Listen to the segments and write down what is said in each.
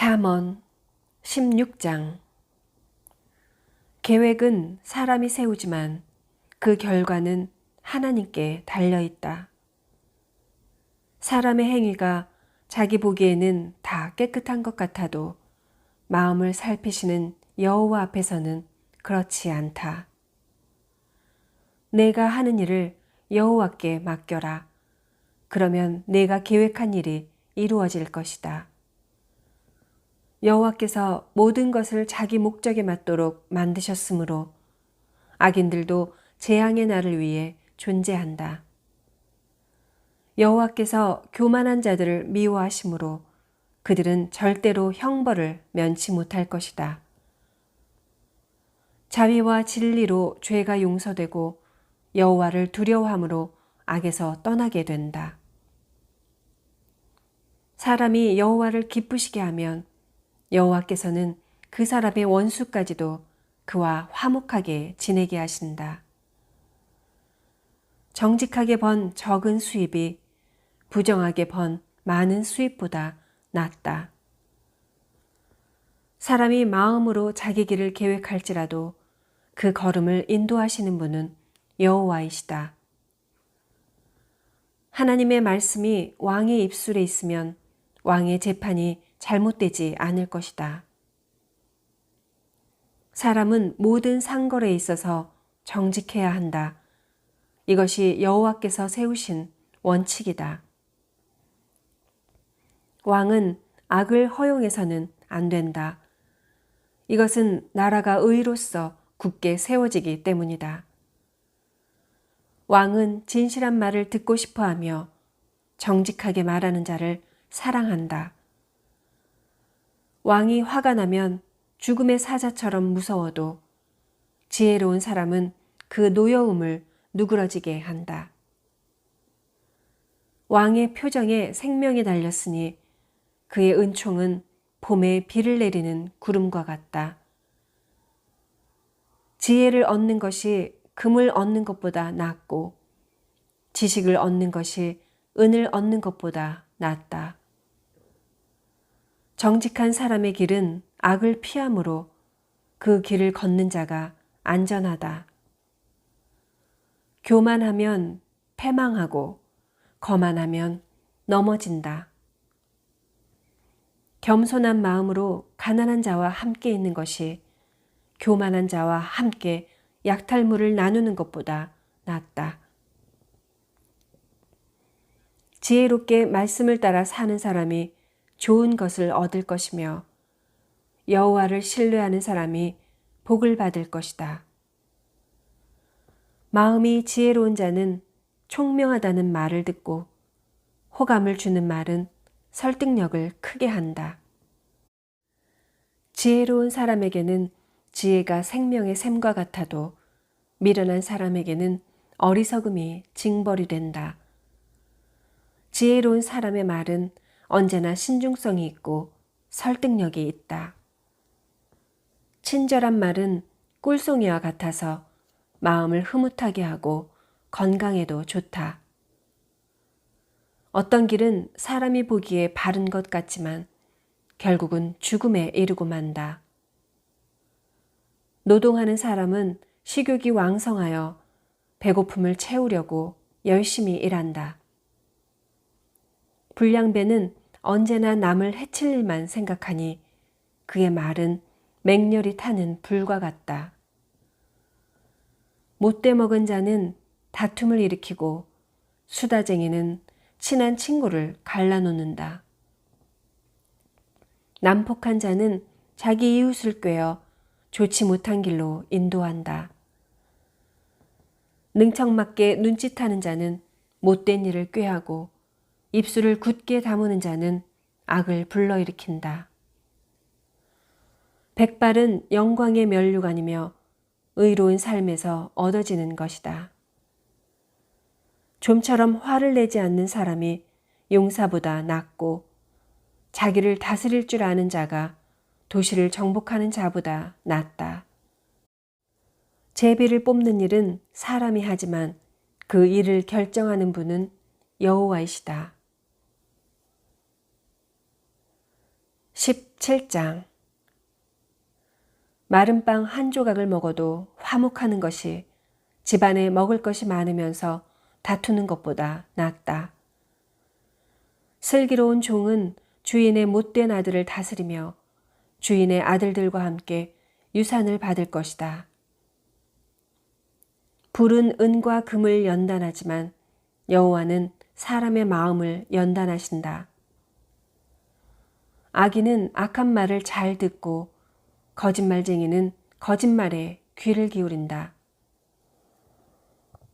잠언 16장. 계획은 사람이 세우지만 그 결과는 하나님께 달려있다. 사람의 행위가 자기 보기에는 다 깨끗한 것 같아도 마음을 살피시는 여호와 앞에서는 그렇지 않다. 내가 하는 일을 여호와께 맡겨라. 그러면 내가 계획한 일이 이루어질 것이다. 여호와께서 모든 것을 자기 목적에 맞도록 만드셨으므로 악인들도 재앙의 날을 위해 존재한다. 여호와께서 교만한 자들을 미워하심으로 그들은 절대로 형벌을 면치 못할 것이다. 자비와 진리로 죄가 용서되고 여호와를 두려워함으로 악에서 떠나게 된다. 사람이 여호와를 기쁘시게 하면 여호와께서는 그 사람의 원수까지도 그와 화목하게 지내게 하신다. 정직하게 번 적은 수입이 부정하게 번 많은 수입보다 낫다. 사람이 마음으로 자기 길을 계획할지라도 그 걸음을 인도하시는 분은 여호와이시다. 하나님의 말씀이 왕의 입술에 있으면 왕의 재판이 잘못되지 않을 것이다. 사람은 모든 상거래에 있어서 정직해야 한다. 이것이 여호와께서 세우신 원칙이다. 왕은 악을 허용해서는 안 된다. 이것은 나라가 의로서 굳게 세워지기 때문이다. 왕은 진실한 말을 듣고 싶어하며 정직하게 말하는 자를 사랑한다. 왕이 화가 나면 죽음의 사자처럼 무서워도 지혜로운 사람은 그 노여움을 누그러지게 한다. 왕의 표정에 생명이 달렸으니 그의 은총은 봄에 비를 내리는 구름과 같다. 지혜를 얻는 것이 금을 얻는 것보다 낫고 지식을 얻는 것이 은을 얻는 것보다 낫다. 정직한 사람의 길은 악을 피함으로 그 길을 걷는 자가 안전하다. 교만하면 패망하고 거만하면 넘어진다. 겸손한 마음으로 가난한 자와 함께 있는 것이 교만한 자와 함께 약탈물을 나누는 것보다 낫다. 지혜롭게 말씀을 따라 사는 사람이 좋은 것을 얻을 것이며 여호와를 신뢰하는 사람이 복을 받을 것이다. 마음이 지혜로운 자는 총명하다는 말을 듣고 호감을 주는 말은 설득력을 크게 한다. 지혜로운 사람에게는 지혜가 생명의 샘과 같아도 미련한 사람에게는 어리석음이 징벌이 된다. 지혜로운 사람의 말은 언제나 신중성이 있고 설득력이 있다. 친절한 말은 꿀송이와 같아서 마음을 흐뭇하게 하고 건강에도 좋다. 어떤 길은 사람이 보기에 바른 것 같지만 결국은 죽음에 이르고 만다. 노동하는 사람은 식욕이 왕성하여 배고픔을 채우려고 열심히 일한다. 불량배는 언제나 남을 해칠 일만 생각하니 그의 말은 맹렬히 타는 불과 같다. 못돼 먹은 자는 다툼을 일으키고 수다쟁이는 친한 친구를 갈라놓는다. 난폭한 자는 자기 이웃을 꾀어 좋지 못한 길로 인도한다. 능청맞게 눈짓하는 자는 못된 일을 꾀하고 입술을 굳게 다무는 자는 악을 불러일으킨다. 백발은 영광의 면류관이며 의로운 삶에서 얻어지는 것이다. 좀처럼 화를 내지 않는 사람이 용사보다 낫고 자기를 다스릴 줄 아는 자가 도시를 정복하는 자보다 낫다. 제비를 뽑는 일은 사람이 하지만 그 일을 결정하는 분은 여호와이시다. 17장. 마른 빵 한 조각을 먹어도 화목하는 것이 집안에 먹을 것이 많으면서 다투는 것보다 낫다. 슬기로운 종은 주인의 못된 아들을 다스리며 주인의 아들들과 함께 유산을 받을 것이다. 불은 은과 금을 연단하지만 여호와는 사람의 마음을 연단하신다. 악인은 악한 말을 잘 듣고 거짓말쟁이는 거짓말에 귀를 기울인다.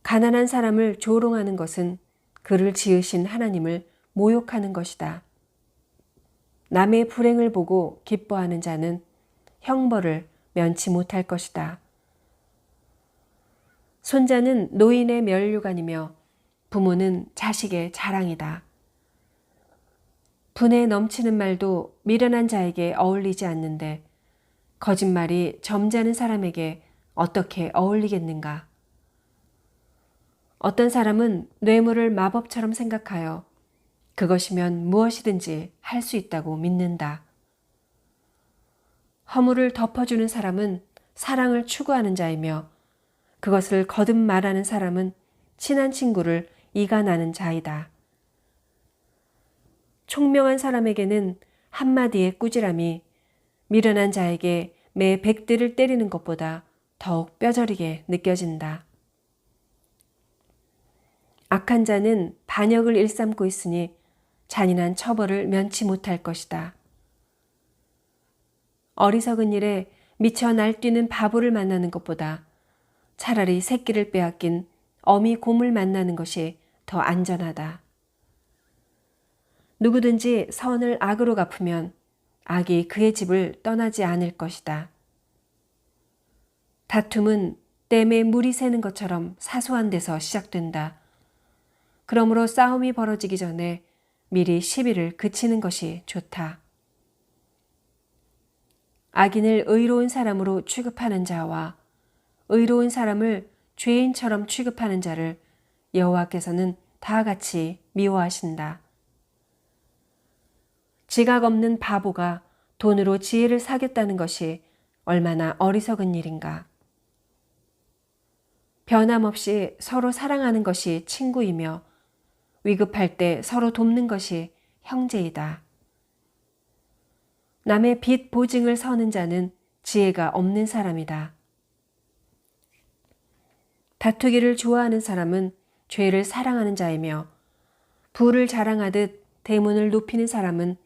가난한 사람을 조롱하는 것은 그를 지으신 하나님을 모욕하는 것이다. 남의 불행을 보고 기뻐하는 자는 형벌을 면치 못할 것이다. 손자는 노인의 면류관이며 부모는 자식의 자랑이다. 분에 넘치는 말도 미련한 자에게 어울리지 않는데 거짓말이 점잖은 사람에게 어떻게 어울리겠는가? 어떤 사람은 뇌물을 마법처럼 생각하여 그것이면 무엇이든지 할 수 있다고 믿는다. 허물을 덮어주는 사람은 사랑을 추구하는 자이며 그것을 거듭 말하는 사람은 친한 친구를 이간하는 자이다. 총명한 사람에게는 한마디의 꾸지람이 미련한 자에게 매 100대를 때리는 것보다 더욱 뼈저리게 느껴진다. 악한 자는 반역을 일삼고 있으니 잔인한 처벌을 면치 못할 것이다. 어리석은 일에 미쳐 날뛰는 바보를 만나는 것보다 차라리 새끼를 빼앗긴 어미 곰을 만나는 것이 더 안전하다. 누구든지 선을 악으로 갚으면 악이 그의 집을 떠나지 않을 것이다. 다툼은 댐에 물이 새는 것처럼 사소한 데서 시작된다. 그러므로 싸움이 벌어지기 전에 미리 시비를 그치는 것이 좋다. 악인을 의로운 사람으로 취급하는 자와 의로운 사람을 죄인처럼 취급하는 자를 여호와께서는 다 같이 미워하신다. 지각 없는 바보가 돈으로 지혜를 사겠다는 것이 얼마나 어리석은 일인가. 변함없이 서로 사랑하는 것이 친구이며 위급할 때 서로 돕는 것이 형제이다. 남의 빚 보증을 서는 자는 지혜가 없는 사람이다. 다투기를 좋아하는 사람은 죄를 사랑하는 자이며 부를 자랑하듯 대문을 높이는 사람은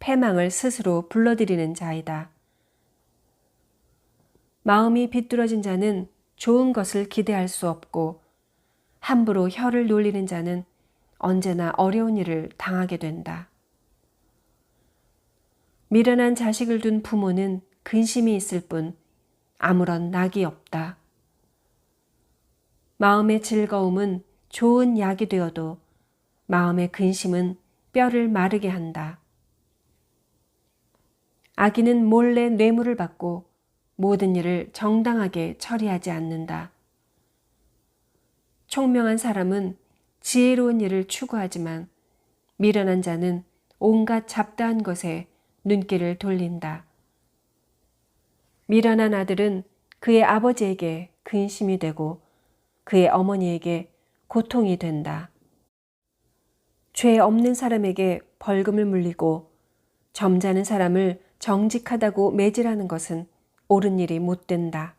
패망을 스스로 불러들이는 자이다. 마음이 비뚤어진 자는 좋은 것을 기대할 수 없고 함부로 혀를 놀리는 자는 언제나 어려운 일을 당하게 된다. 미련한 자식을 둔 부모는 근심이 있을 뿐 아무런 낙이 없다. 마음의 즐거움은 좋은 약이 되어도 마음의 근심은 뼈를 마르게 한다. 악인은 몰래 뇌물을 받고 모든 일을 정당하게 처리하지 않는다. 총명한 사람은 지혜로운 일을 추구하지만 미련한 자는 온갖 잡다한 것에 눈길을 돌린다. 미련한 아들은 그의 아버지에게 근심이 되고 그의 어머니에게 고통이 된다. 죄 없는 사람에게 벌금을 물리고 점잖은 사람을 정직하다고 매질하는 것은 옳은 일이 못 된다.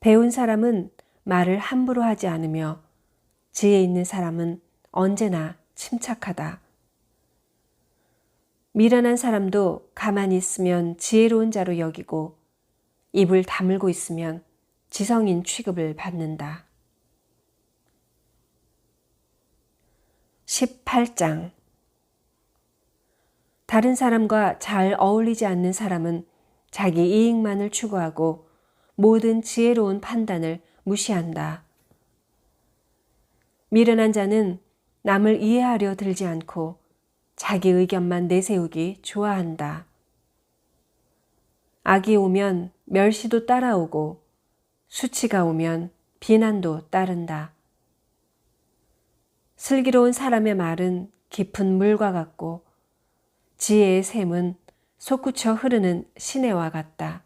배운 사람은 말을 함부로 하지 않으며 지혜 있는 사람은 언제나 침착하다. 미련한 사람도 가만히 있으면 지혜로운 자로 여기고 입을 다물고 있으면 지성인 취급을 받는다. 18장. 다른 사람과 잘 어울리지 않는 사람은 자기 이익만을 추구하고 모든 지혜로운 판단을 무시한다. 미련한 자는 남을 이해하려 들지 않고 자기 의견만 내세우기 좋아한다. 악이 오면 멸시도 따라오고 수치가 오면 비난도 따른다. 슬기로운 사람의 말은 깊은 물과 같고 지혜의 샘은 솟구쳐 흐르는 시내와 같다.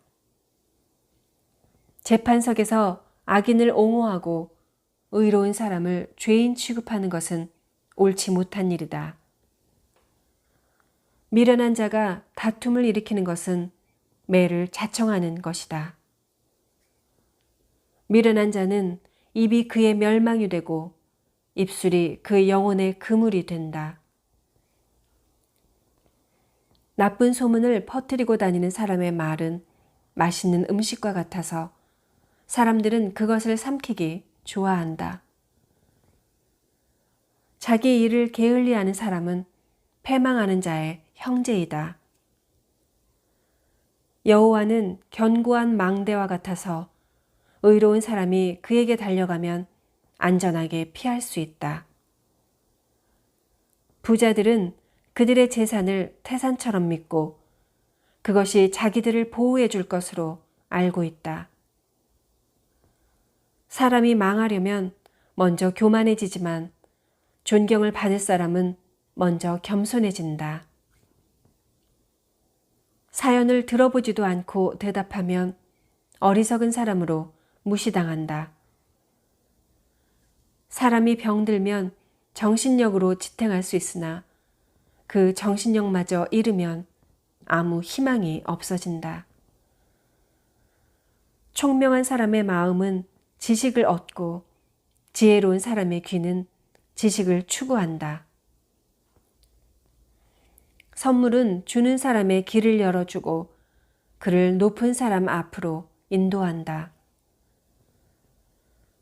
재판석에서 악인을 옹호하고 의로운 사람을 죄인 취급하는 것은 옳지 못한 일이다. 미련한 자가 다툼을 일으키는 것은 매를 자청하는 것이다. 미련한 자는 입이 그의 멸망이 되고 입술이 그의 영혼의 그물이 된다. 나쁜 소문을 퍼뜨리고 다니는 사람의 말은 맛있는 음식과 같아서 사람들은 그것을 삼키기 좋아한다. 자기 일을 게을리하는 사람은 패망하는 자의 형제이다. 여호와는 견고한 망대와 같아서 의로운 사람이 그에게 달려가면 안전하게 피할 수 있다. 부자들은 그들의 재산을 태산처럼 믿고 그것이 자기들을 보호해 줄 것으로 알고 있다. 사람이 망하려면 먼저 교만해지지만 존경을 받을 사람은 먼저 겸손해진다. 사연을 들어보지도 않고 대답하면 어리석은 사람으로 무시당한다. 사람이 병들면 정신력으로 지탱할 수 있으나 그 정신력마저 잃으면 아무 희망이 없어진다. 총명한 사람의 마음은 지식을 얻고 지혜로운 사람의 귀는 지식을 추구한다. 선물은 주는 사람의 길을 열어주고 그를 높은 사람 앞으로 인도한다.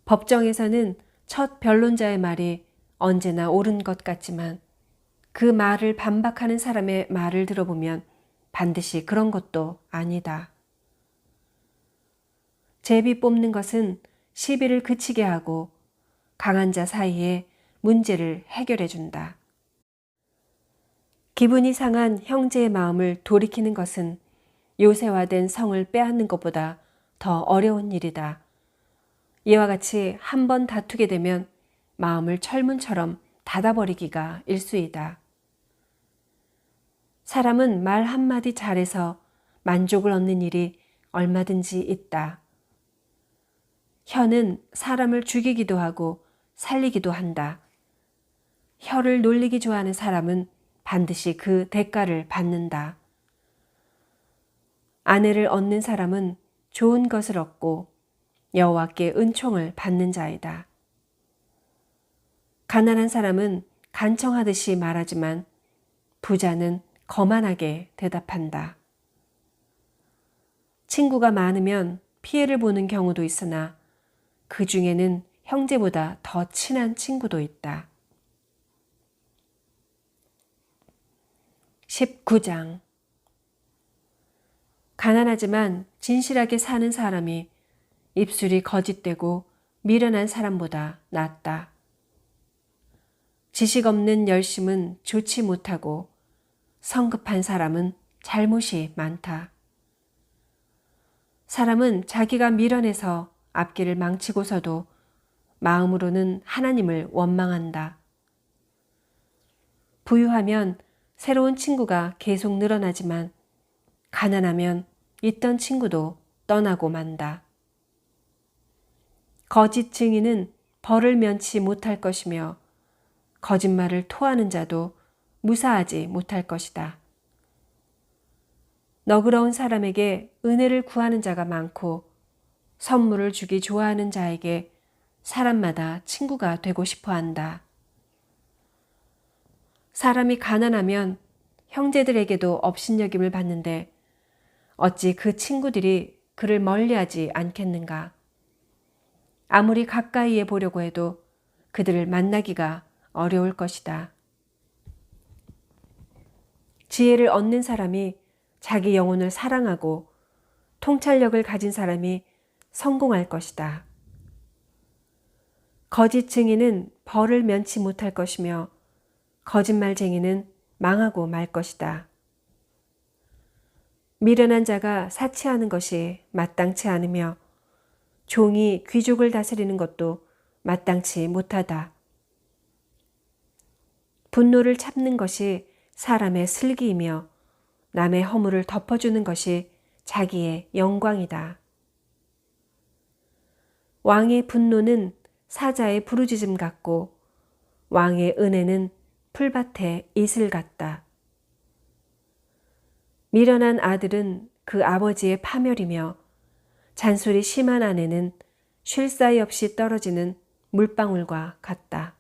법정에서는 첫 변론자의 말이 언제나 옳은 것 같지만 그 말을 반박하는 사람의 말을 들어보면 반드시 그런 것도 아니다. 제비 뽑는 것은 시비를 그치게 하고 강한 자 사이에 문제를 해결해 준다. 기분이 상한 형제의 마음을 돌이키는 것은 요새화된 성을 빼앗는 것보다 더 어려운 일이다. 이와 같이 한 번 다투게 되면 마음을 철문처럼 닫아버리기가 일쑤이다. 사람은 말 한마디 잘해서 만족을 얻는 일이 얼마든지 있다. 혀는 사람을 죽이기도 하고 살리기도 한다. 혀를 놀리기 좋아하는 사람은 반드시 그 대가를 받는다. 아내를 얻는 사람은 좋은 것을 얻고 여호와께 은총을 받는 자이다. 가난한 사람은 간청하듯이 말하지만 부자는 거만하게 대답한다. 친구가 많으면 피해를 보는 경우도 있으나 그 중에는 형제보다 더 친한 친구도 있다. 19장 가난하지만 진실하게 사는 사람이 입술이 거짓되고 미련한 사람보다 낫다. 지식 없는 열심은 좋지 못하고 성급한 사람은 잘못이 많다. 사람은 자기가 미련해서 앞길을 망치고서도 마음으로는 하나님을 원망한다. 부유하면 새로운 친구가 계속 늘어나지만 가난하면 있던 친구도 떠나고 만다. 거짓 증인은 벌을 면치 못할 것이며 거짓말을 토하는 자도 무사하지 못할 것이다. 너그러운 사람에게 은혜를 구하는 자가 많고 선물을 주기 좋아하는 자에게 사람마다 친구가 되고 싶어 한다. 사람이 가난하면 형제들에게도 업신여김을 받는데 어찌 그 친구들이 그를 멀리하지 않겠는가? 아무리 가까이에 보려고 해도 그들을 만나기가 어려울 것이다. 지혜를 얻는 사람이 자기 영혼을 사랑하고 통찰력을 가진 사람이 성공할 것이다. 거짓 증인은 벌을 면치 못할 것이며 거짓말쟁이는 망하고 말 것이다. 미련한 자가 사치하는 것이 마땅치 않으며 종이 귀족을 다스리는 것도 마땅치 못하다. 분노를 참는 것이 사람의 슬기이며 남의 허물을 덮어주는 것이 자기의 영광이다. 왕의 분노는 사자의 부르짖음 같고 왕의 은혜는 풀밭의 이슬 같다. 미련한 아들은 그 아버지의 파멸이며 잔소리 심한 아내는 쉴 사이 없이 떨어지는 물방울과 같다.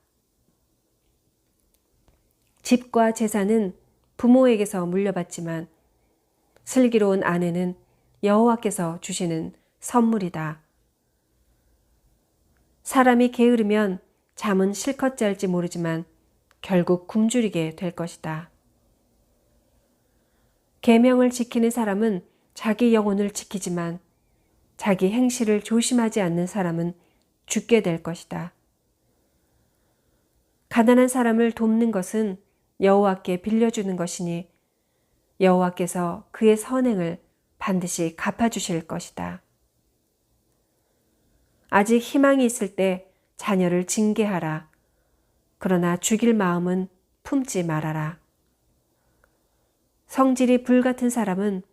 집과 재산은 부모에게서 물려받지만 슬기로운 아내는 여호와께서 주시는 선물이다. 사람이 게으르면 잠은 실컷 잘지 모르지만 결국 굶주리게 될 것이다. 계명을 지키는 사람은 자기 영혼을 지키지만 자기 행실을 조심하지 않는 사람은 죽게 될 것이다. 가난한 사람을 돕는 것은 여호와께 빌려주는 것이니 여호와께서 그의 선행을 반드시 갚아주실 것이다. 아직 희망이 있을 때 자녀를 징계하라. 그러나 죽일 마음은 품지 말아라. 성질이 불같은 사람은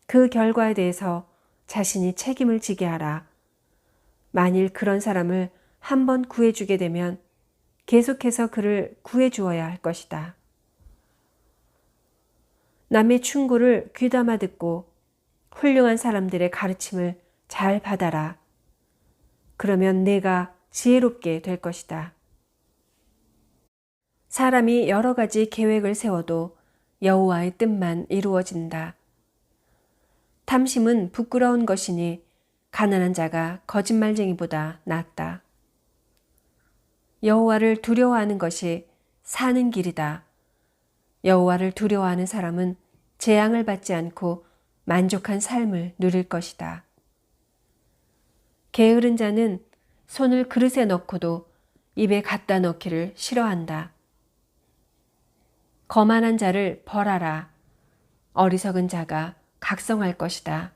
그 결과에 대해서 자신이 책임을 지게 하라. 만일 그런 사람을 한번 구해주게 되면 계속해서 그를 구해주어야 할 것이다. 남의 충고를 귀담아 듣고 훌륭한 사람들의 가르침을 잘 받아라. 그러면 내가 지혜롭게 될 것이다. 사람이 여러 가지 계획을 세워도 여호와의 뜻만 이루어진다. 탐심은 부끄러운 것이니 가난한 자가 거짓말쟁이보다 낫다. 여호와를 두려워하는 것이 사는 길이다. 여호와를 두려워하는 사람은 재앙을 받지 않고 만족한 삶을 누릴 것이다. 게으른 자는 손을 그릇에 넣고도 입에 갖다 넣기를 싫어한다. 거만한 자를 벌하라. 어리석은 자가 각성할 것이다.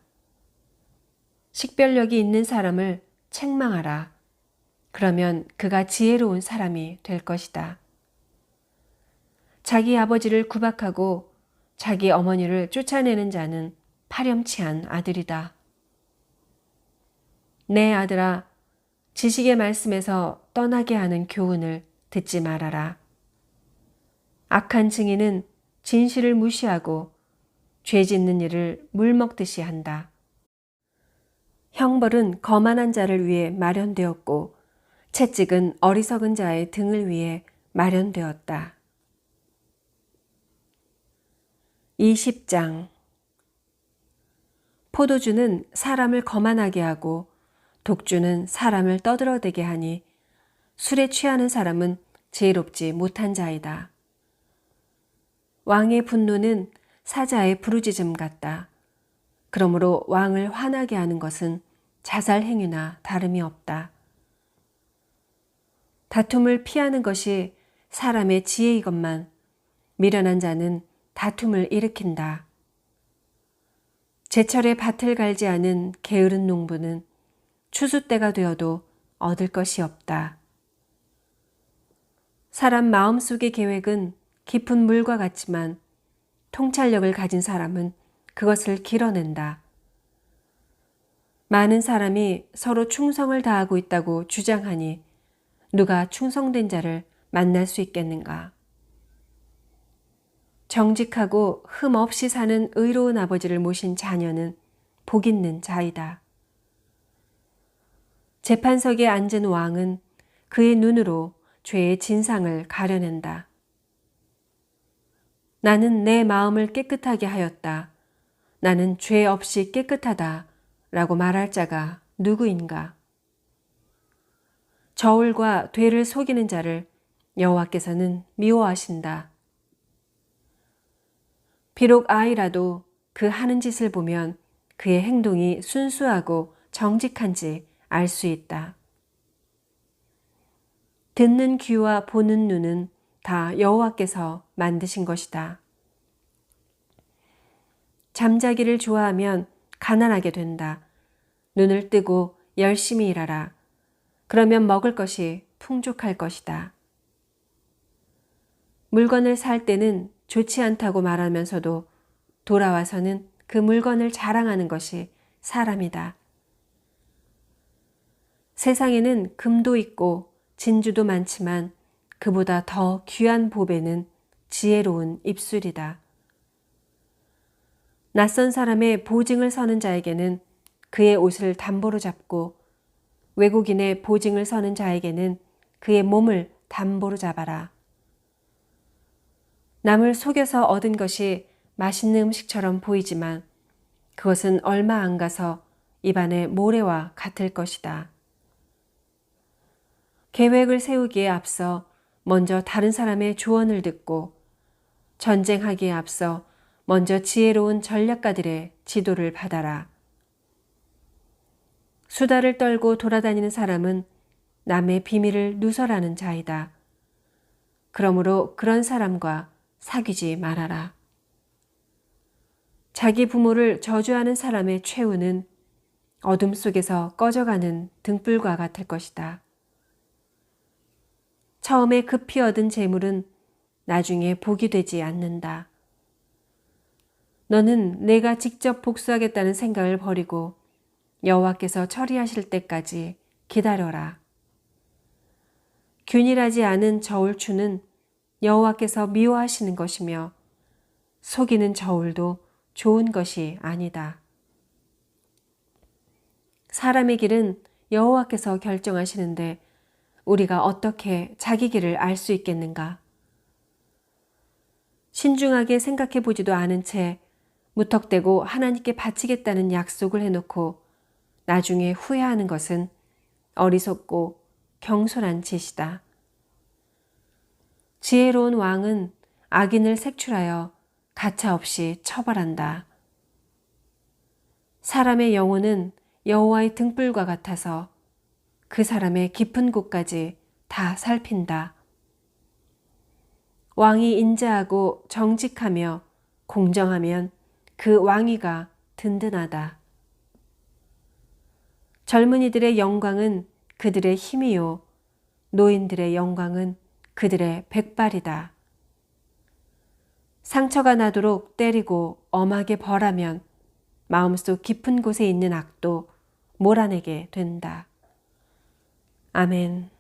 식별력이 있는 사람을 책망하라. 그러면 그가 지혜로운 사람이 될 것이다. 자기 아버지를 구박하고 자기 어머니를 쫓아내는 자는 파렴치한 아들이다. 내 아들아, 지식의 말씀에서 떠나게 하는 교훈을 듣지 말아라. 악한 증인은 진실을 무시하고 죄 짓는 일을 물 먹듯이 한다. 형벌은 거만한 자를 위해 마련되었고 채찍은 어리석은 자의 등을 위해 마련되었다. 20장 포도주는 사람을 거만하게 하고 독주는 사람을 떠들어대게 하니 술에 취하는 사람은 지혜롭지 못한 자이다. 왕의 분노는 사자의 부르짖음 같다. 그러므로 왕을 화나게 하는 것은 자살 행위나 다름이 없다. 다툼을 피하는 것이 사람의 지혜이건만 미련한 자는 다툼을 일으킨다. 제철에 밭을 갈지 않은 게으른 농부는 추수 때가 되어도 얻을 것이 없다. 사람 마음속의 계획은 깊은 물과 같지만 통찰력을 가진 사람은 그것을 길어낸다. 많은 사람이 서로 충성을 다하고 있다고 주장하니 누가 충성된 자를 만날 수 있겠는가? 정직하고 흠 없이 사는 의로운 아버지를 모신 자녀는 복 있는 자이다. 재판석에 앉은 왕은 그의 눈으로 죄의 진상을 가려낸다. 나는 내 마음을 깨끗하게 하였다. 나는 죄 없이 깨끗하다. 라고 말할 자가 누구인가? 저울과 되를 속이는 자를 여호와께서는 미워하신다. 비록 아이라도 그 하는 짓을 보면 그의 행동이 순수하고 정직한지 알 수 있다. 듣는 귀와 보는 눈은 다 여호와께서 만드신 것이다. 잠자기를 좋아하면 가난하게 된다. 눈을 뜨고 열심히 일하라. 그러면 먹을 것이 풍족할 것이다. 물건을 살 때는 좋지 않다고 말하면서도 돌아와서는 그 물건을 자랑하는 것이 사람이다. 세상에는 금도 있고 진주도 많지만 그보다 더 귀한 보배는 지혜로운 입술이다. 낯선 사람의 보증을 서는 자에게는 그의 옷을 담보로 잡고 외국인의 보증을 서는 자에게는 그의 몸을 담보로 잡아라. 남을 속여서 얻은 것이 맛있는 음식처럼 보이지만 그것은 얼마 안 가서 입안의 모래와 같을 것이다. 계획을 세우기에 앞서 먼저 다른 사람의 조언을 듣고 전쟁하기에 앞서 먼저 지혜로운 전략가들의 지도를 받아라. 수다를 떨고 돌아다니는 사람은 남의 비밀을 누설하는 자이다. 그러므로 그런 사람과 사귀지 말아라. 자기 부모를 저주하는 사람의 최후는 어둠 속에서 꺼져가는 등불과 같을 것이다. 처음에 급히 얻은 재물은 나중에 복이 되지 않는다. 너는 내가 직접 복수하겠다는 생각을 버리고 여호와께서 처리하실 때까지 기다려라. 균일하지 않은 저울추는 여호와께서 미워하시는 것이며 속이는 저울도 좋은 것이 아니다. 사람의 길은 여호와께서 결정하시는데 우리가 어떻게 자기 길을 알 수 있겠는가? 신중하게 생각해 보지도 않은 채 무턱대고 하나님께 바치겠다는 약속을 해놓고 나중에 후회하는 것은 어리석고 경솔한 짓이다. 지혜로운 왕은 악인을 색출하여 가차없이 처벌한다. 사람의 영혼은 여호와의 등불과 같아서 그 사람의 깊은 곳까지 다 살핀다. 왕이 인자하고 정직하며 공정하면 그 왕위가 든든하다. 젊은이들의 영광은 그들의 힘이요 노인들의 영광은 그들의 백발이다. 상처가 나도록 때리고 엄하게 벌하면 마음속 깊은 곳에 있는 악도 몰아내게 된다. 아멘.